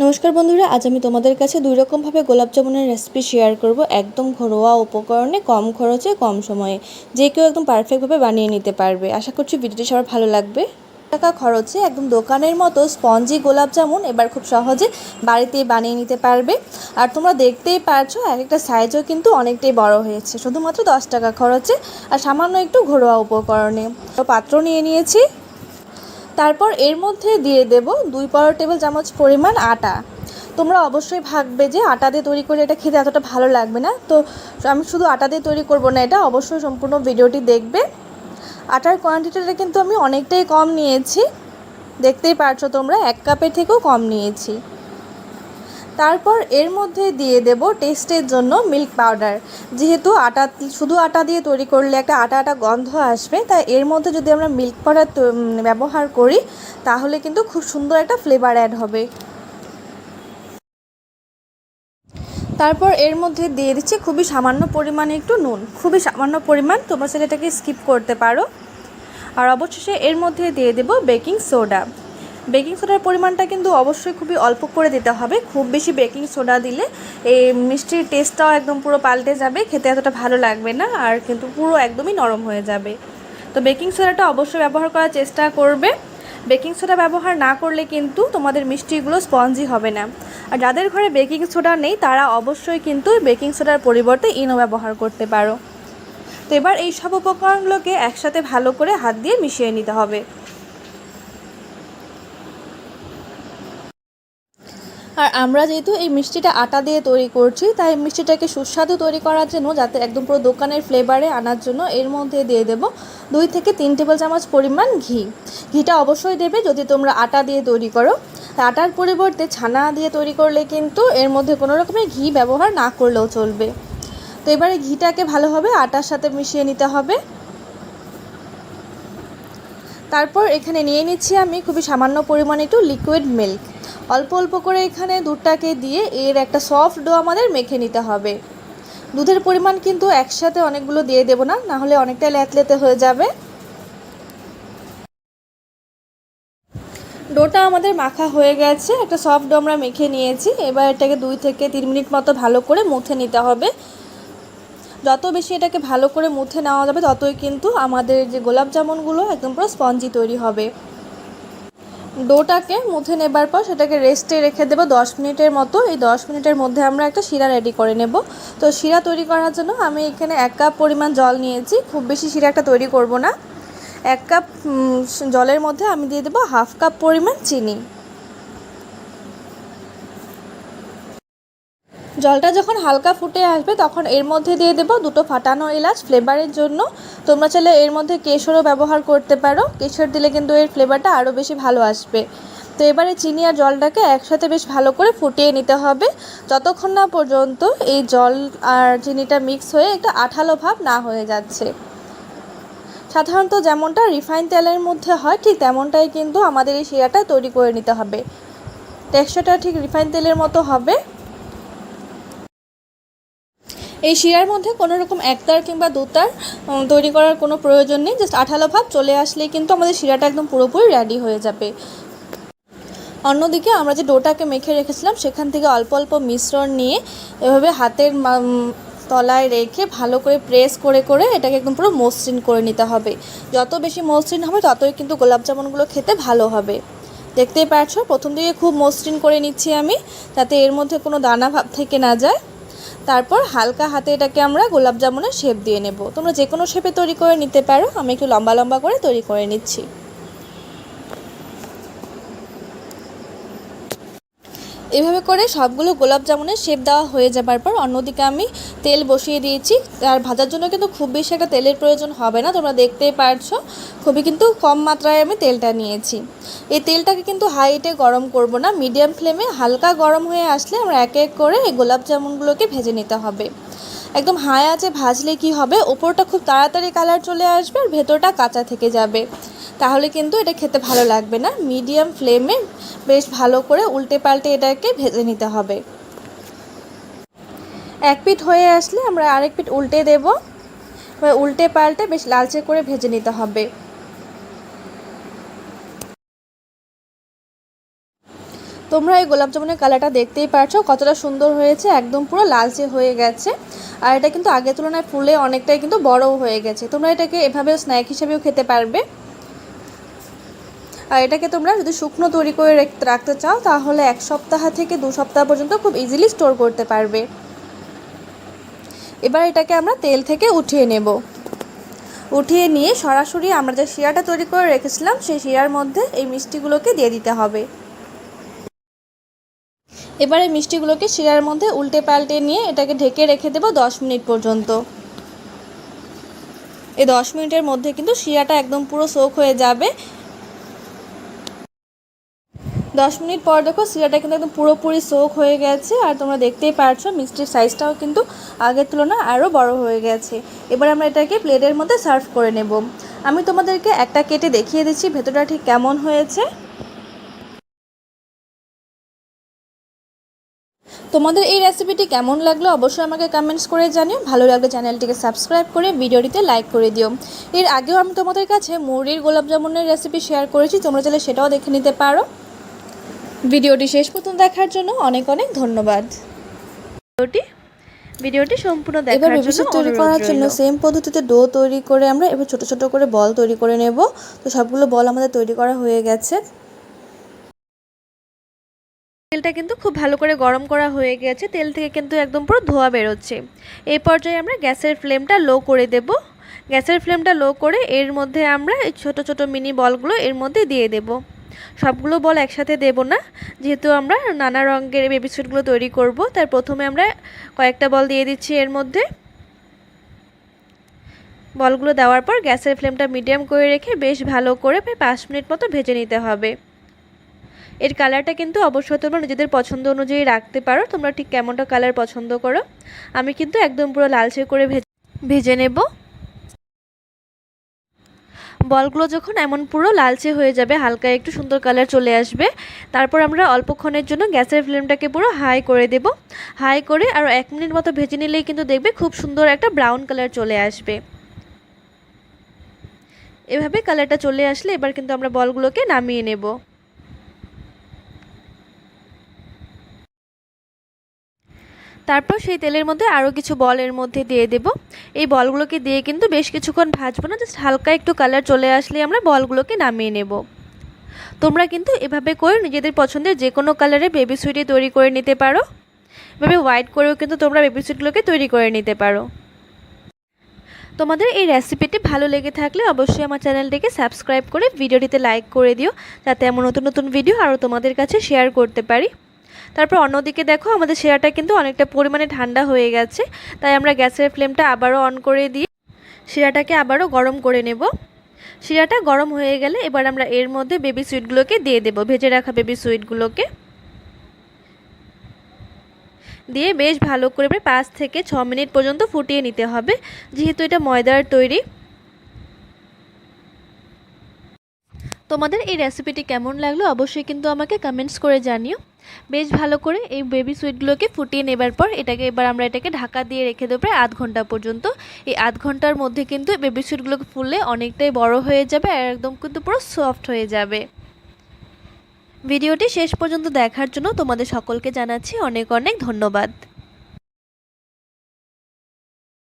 নমস্কার বন্ধুরা, আজ আমি তোমাদের কাছে দুই রকমভাবে গোলাপ জামুনের রেসিপি শেয়ার করব। একদম ঘরোয়া উপকরণে, কম খরচে, কম সময়ে যে কেউ একদম পারফেক্টভাবে বানিয়ে নিতে পারবে। আশা করছি ভিডিওটি সবার ভালো লাগবে। টাকা খরচে একদম দোকানের মতো স্পঞ্জি গোলাপ জামুন এবার খুব সহজে বাড়িতেই বানিয়ে নিতে পারবে। আর তোমরা দেখতেই পারছো এক একটা সাইজও কিন্তু অনেকটাই বড় হয়েছে, শুধুমাত্র 10 টাকা খরচে আর সামান্য একটু ঘরোয়া উপকরণে। পাত্র নিয়ে নিয়েছি, তারপর এর মধ্যে দিয়ে দেব 2 টেবিল চামচ পরিমাণ আটা। তোমরা অবশ্যই ভাববে যে আটা দিয়ে তৈরি করে এটা খেতে এতটা ভালো লাগবে না, তো আমি শুধু আটা দিয়ে তৈরি করব না, এটা অবশ্যই সম্পূর্ণ ভিডিওটি দেখবে। আটার কোয়ান্টিটিটা কিন্তু আমি অনেকটাই কম নিয়েছি, দেখতেই পারছো তোমরা 1 কাপের থেকেও কম নিয়েছি। তারপর এর মধ্যে দিয়ে দেব টেস্টের জন্য মিল্ক পাউডার। যেহেতু শুধু আটা দিয়ে তৈরি করলে একটা আটা আটা গন্ধ আসবে, তাই এর মধ্যে যদি আমরা মিল্ক পাউডার ব্যবহার করি তাহলে কিন্তু খুব সুন্দর একটা ফ্লেভার অ্যাড হবে। তারপর এর মধ্যে দিয়ে দিচ্ছি খুবই সামান্য পরিমাণে একটু নুন, খুবই সামান্য পরিমাণ, তোমরা সেটাকে স্কিপ করতে পারো। আর অবশেষে এর মধ্যে দিয়ে দেব বেকিং সোডা। বেকিং সোডার পরিমাণটা কিন্তু অবশ্যই খুবই অল্প করে দিতে হবে। খুব বেশি বেকিং সোডা দিলে এই মিষ্টির টেস্টটাও একদম পুরো পাল্টে যাবে, খেতে এতটা ভালো লাগবে না, আর কিন্তু পুরো একদমই নরম হয়ে যাবে। তো বেকিং সোডাটা অবশ্যই ব্যবহার করার চেষ্টা করবে। বেকিং সোডা ব্যবহার না করলে কিন্তু তোমাদের মিষ্টিগুলো স্পঞ্জি হবে না। আর যাদের ঘরে বেকিং সোডা নেই তারা অবশ্যই কিন্তু বেকিং সোডার পরিবর্তে ইনো ব্যবহার করতে পারো। তো এবার এই সব উপকরণগুলোকে একসাথে ভালো করে হাত দিয়ে মিশিয়ে নিতে হবে। আর আমরা যেহেতু এই মিষ্টিটা আটা দিয়ে তৈরি করছি, তাই মিষ্টিটাকে সুস্বাদু তৈরি করার জন্য, যাতে একদম পুরো দোকানের ফ্লেভারে আনার জন্য এর মধ্যে দিয়ে দেব 2 থেকে 3 টেবিল চামচ পরিমাণ ঘি। ঘিটা অবশ্যই দেবে যদি তোমরা আটা দিয়ে তৈরি করো। আটার পরিবর্তে ছানা দিয়ে তৈরি করলে কিন্তু এর মধ্যে কোনো রকমের ঘি ব্যবহার না করলেও চলবে। তো এবারে ঘিটাকে ভালোভাবে আটার সাথে মিশিয়ে নিতে হবে। তারপর এখানে নিয়ে নিচ্ছি আমি খুবই সামান্য পরিমাণে একটু লিকুইড মিল্ক। অল্প অল্প করে এখানে দুধটাকে দিয়ে এর একটা সফট ডো আমাদের মেখে নিতে হবে। দুধের পরিমাণ কিন্তু একসাথে অনেকগুলো দিয়ে দেবো না, নাহলে অনেকটাই লেতলেতে হয়ে যাবে। ডোটা আমাদের মাখা হয়ে গেছে, একটা সফট ডো আমরা মেখে নিয়েছি। এবার এটাকে 2 থেকে 3 মিনিট মতো ভালো করে মুথে নিতে হবে। যত বেশি এটাকে ভালো করে মুথে নেওয়া যাবে ততই কিন্তু আমাদের যে গোলাপ জামুনগুলো একদম পুরো স্পঞ্জি তৈরি হবে। ডোটাকে মুথে নেবার পর সেটাকে রেস্টে রেখে দেবো 10 মিনিটের মতো। এই 10 মিনিটের মধ্যে আমরা একটা শিরা রেডি করে নেব। তো শিরা তৈরি করার জন্য আমি এখানে 1 কাপ পরিমাণ জল নিয়েছি, খুব বেশি শিরা একটা তৈরি করব না। 1 কাপ জলের মধ্যে আমি দিয়ে দেবো 1/2 কাপ পরিমাণ চিনি। জলটা যখন হালকা ফুটে আসবে তখন এর মধ্যে দিয়ে দেবো 2টো ফাটানো এলাচ ফ্লেভারের জন্য। তোমরা চাইলে এর মধ্যে কেশরও ব্যবহার করতে পারো, কেশর দিলে কিন্তু এর ফ্লেভারটা আরও বেশি ভালো আসবে। তো এবারে চিনি আর জলটাকে একসাথে বেশ ভালো করে ফুটিয়ে নিতে হবে, যতক্ষণ না পর্যন্ত এই জল আর চিনিটা মিক্স হয়ে একটা আঠালো ভাব না হয়ে যাচ্ছে। সাধারণত যেমনটা রিফাইন তেলের মধ্যে হয় ঠিক তেমনটাই কিন্তু আমাদের এই শিরাটা তৈরি করে নিতে হবে। টেক্সচারটা ঠিক রিফাইন তেলের মতো হবে। এই শিরার মধ্যে কোনো রকম একতার কিংবা দুতার তৈরি করার কোনো প্রয়োজন নেই, জাস্ট আঠালো ভাব চলে আসলেই কিন্তু আমাদের শিরাটা একদম পুরোপুরি রেডি হয়ে যাবে। অন্যদিকে আমরা যে ডোটাকে মেখে রেখেছিলাম সেখান থেকে অল্প অল্প মিশ্রণ নিয়ে এভাবে হাতের তলায় রেখে ভালো করে প্রেস করে করে এটাকে একদম পুরো মসৃণ করে নিতে হবে। যত বেশি মসৃণ হবে ততই কিন্তু গোলাপ জামুনগুলো খেতে ভালো হবে। দেখতেই পাচ্ছো প্রথম দিকে খুব মসৃণ করে নিচ্ছি আমি, যাতে এর মধ্যে কোনো দানা ভাব থেকে না যায়। তারপর হালকা হাতে এটাকে আমরা গোলাপ জামুনের শেপ দিয়ে নেব। তোমরা যে কোনো শেপে তৈরি করে নিতে পারো, আমি একটু লম্বা লম্বা করে তৈরি করে নিচ্ছি। এভাবে করে সবগুলো গোলাপ জামুনের শেপ দেওয়া হয়ে যাবার পর অন্যদিকে আমি তেল বসিয়ে দিয়েছি। আর ভাজার জন্য কিন্তু খুব বেশি একটা তেলের প্রয়োজন হবে না, তোমরা দেখতেই পারছো খুবই কিন্তু কম মাত্রায় আমি তেলটা নিয়েছি। এই তেলটাকে কিন্তু হাই হিটে গরম করব না, মিডিয়াম ফ্লেমে হালকা গরম হয়ে আসলে আমরা এক এক করে এই গোলাপ জামুনগুলোকে ভেজে নিতে হবে। একদম হাই আঁচে ভাজলে কি হবে, ওপরটা খুব তাড়াতাড়ি কালার চলে আসবে আর ভেতরটা কাঁচা থেকে যাবে, তাহলে কিন্তু এটা খেতে ভালো লাগবে না। মিডিয়াম ফ্লেমে বেশ ভালো করে উল্টে পাল্টে এটাকে ভেজে নিতে হবে। এক পিঠ হয়ে আসলে আমরা আরেক পিঠ উল্টে দেব, এবার উল্টে পাল্টে বেশ লালচে করে ভেজে নিতে হবে। তোমরা এই গোলাপ জামুনের কালারটা দেখতেই পারছো কতটা সুন্দর হয়েছে, একদম পুরো লালচে হয়ে গেছে। আর এটা কিন্তু আগের তুলনায় ফুলে অনেকটাই কিন্তু বড়ও হয়ে গেছে। তোমরা এটাকে এভাবে স্ন্যাক হিসেবেও খেতে পারবে। আর এটাকে তোমরা যদি শুকনো তৈরি করে রাখতে চাও তাহলে 1 সপ্তাহ থেকে 2 সপ্তাহ পর্যন্ত খুব ইজিলি স্টোর করতে পারবে। এবার এটাকে আমরা তেল থেকে উঠিয়ে নেব। উঠিয়ে নিয়ে সরাসরি আমরা যে শিরাটা তৈরি করে রেখেছিলাম সেই শিরার মধ্যে এই মিষ্টিগুলোকে দিয়ে দিতে হবে। এবার এই মিষ্টিগুলোকে শিরার মধ্যে উল্টে পাল্টে নিয়ে এটাকে ঢেকে রেখে দেব 10 মিনিট পর্যন্ত। এই 10 মিনিটের মধ্যে কিন্তু শিরাটা একদম পুরো সোক হয়ে যাবে। 10 মিনিট পর দেখো শিরাটা কিন্তু একদম পুরোপুরি সোক হয়ে গেছে। আর তোমরা দেখতেই পারছো মিষ্টির সাইজটাও কিন্তু আগের তুলনায় আরও বড় হয়ে গেছে। এবার আমরা এটাকে প্লেটের মধ্যে সার্ভ করে নেব। আমি তোমাদেরকে একটা কেটে দেখিয়ে দিচ্ছি ভেতরটা ঠিক কেমন হয়েছে। তোমাদের এই রেসিপিটি কেমন লাগলো অবশ্যই আমাকে কমেন্টস করে জানিও। ভালো লাগলে চ্যানেলটিকে সাবস্ক্রাইব করে ভিডিওটিতে লাইক করে দিও। এর আগেও আমি তোমাদের কাছে মুড়ির গোলাপ জামুনের রেসিপি শেয়ার করেছি, তোমরা চাইলে সেটাও দেখে নিতে পারো। ভিডিওটি শেষ পর্যন্ত দেখার জন্য অনেক অনেক ধন্যবাদ। ভিডিওটি সম্পূর্ণ দেখার জন্য তৈরি করার জন্য সেম পদ্ধতিতে ডো তৈরি করে আমরা এবার ছোট ছোট করে বল তৈরি করে নেব। তো সবগুলো বল আমাদের তৈরি করা হয়ে গেছে। তেলটা কিন্তু খুব ভালো করে গরম করা হয়ে গেছে, তেল থেকে কিন্তু একদম পুরো ধোঁয়া বেরোচ্ছে। এই পর্যায়ে আমরা গ্যাসের ফ্লেমটা লো করে দেব। গ্যাসের ফ্লেমটা লো করে এর মধ্যে আমরা এই ছোট ছোট মিনি বলগুলো এর মধ্যে দিয়ে দেব। সবগুলো বল একসাথে দেব না, যেহেতু আমরা নানা রঙের বেবি সুইটগুলো তৈরি করব। তাই প্রথমে আমরা কয়েকটা বল দিয়ে দিচ্ছি এর মধ্যে। বলগুলো দেওয়ার পর গ্যাসের ফ্লেমটা মিডিয়াম করে রেখে বেশ ভালো করে 5 মিনিট মতো ভেজে নিতে হবে। এর কালারটা কিন্তু অবশ্যই তোমরা নিজেদের পছন্দ অনুযায়ী রাখতে পারো, তোমরা ঠিক কেমনটা কালার পছন্দ করো। আমি কিন্তু একদম পুরো লালচে করে ভেজে নেব। বলগুলো যখন এমন পুরো লালচে হয়ে যাবে, হালকা একটু সুন্দর কালার চলে আসবে, তারপর আমরা অল্পক্ষণের জন্য গ্যাসের ফ্লেমটাকে পুরো হাই করে দেব। হাই করে আরও 1 মিনিট মতো ভেজে নিলেই কিন্তু দেখবে খুব সুন্দর একটা ব্রাউন কালার চলে আসবে। এভাবে কালারটা চলে আসলে এবার কিন্তু আমরা বলগুলোকে নামিয়ে নেব। তারপর সেই তেলের মধ্যে আরও কিছু বল এর মধ্যে দিয়ে দেব। এই বলগুলোকে দিয়ে কিন্তু বেশ কিছুক্ষণ ভাজবো না, জাস্ট হালকা একটু কালার চলে আসলে আমরা বলগুলোকে নামিয়ে নেব। তোমরা কিন্তু এভাবে করে নিজেদের পছন্দের যে কোনো কালারে বেবি সুইটি তৈরি করে নিতে পারো। এভাবে হোয়াইট করেও কিন্তু তোমরা বেবি সুইটগুলোকে তৈরি করে নিতে পারো। তোমাদের এই রেসিপিটি ভালো লেগে থাকলে অবশ্যই আমার চ্যানেলটিকে সাবস্ক্রাইব করে ভিডিওটিতে লাইক করে দিও, যাতে এমন নতুন নতুন ভিডিও আরও তোমাদের কাছে শেয়ার করতে পারি। তারপর অন্যদিকে দেখো আমাদের শিরাটা কিন্তু অনেকটা পরিমাণে ঠান্ডা হয়ে গেছে, তাই আমরা গ্যাসের ফ্লেমটা আবারও অন করে দিয়ে শিরাটাকে আবারও গরম করে নেব। শিরাটা গরম হয়ে গেলে এবার আমরা এর মধ্যে বেবি সুইটগুলোকে দিয়ে দেব। ভেজে রাখা বেবি সুইটগুলোকে দিয়ে বেশ ভালো করে 5 থেকে 6 মিনিট পর্যন্ত ফুটিয়ে নিতে হবে, যেহেতু এটা ময়দার তৈরি। তোমাদের এই রেসিপিটি কেমন লাগলো অবশ্যই কিন্তু আমাকে কমেন্টস করে জানিও। বেশ ভালো করে এই বেবি সুইটগুলোকে ফুটিয়ে নেবার পর এবার আমরা এটাকে ঢাকা দিয়ে রেখে দেবো প্রায় আধ ঘন্টা পর্যন্ত। এই আধ ঘন্টার মধ্যে কিন্তু বেবি সুইটগুলোকে ফুললে অনেকটাই বড় হয়ে যাবে আর একদম কিন্তু পুরো সফট হয়ে যাবে। ভিডিওটি শেষ পর্যন্ত দেখার জন্য তোমাদের সকলকে জানাচ্ছি অনেক অনেক ধন্যবাদ।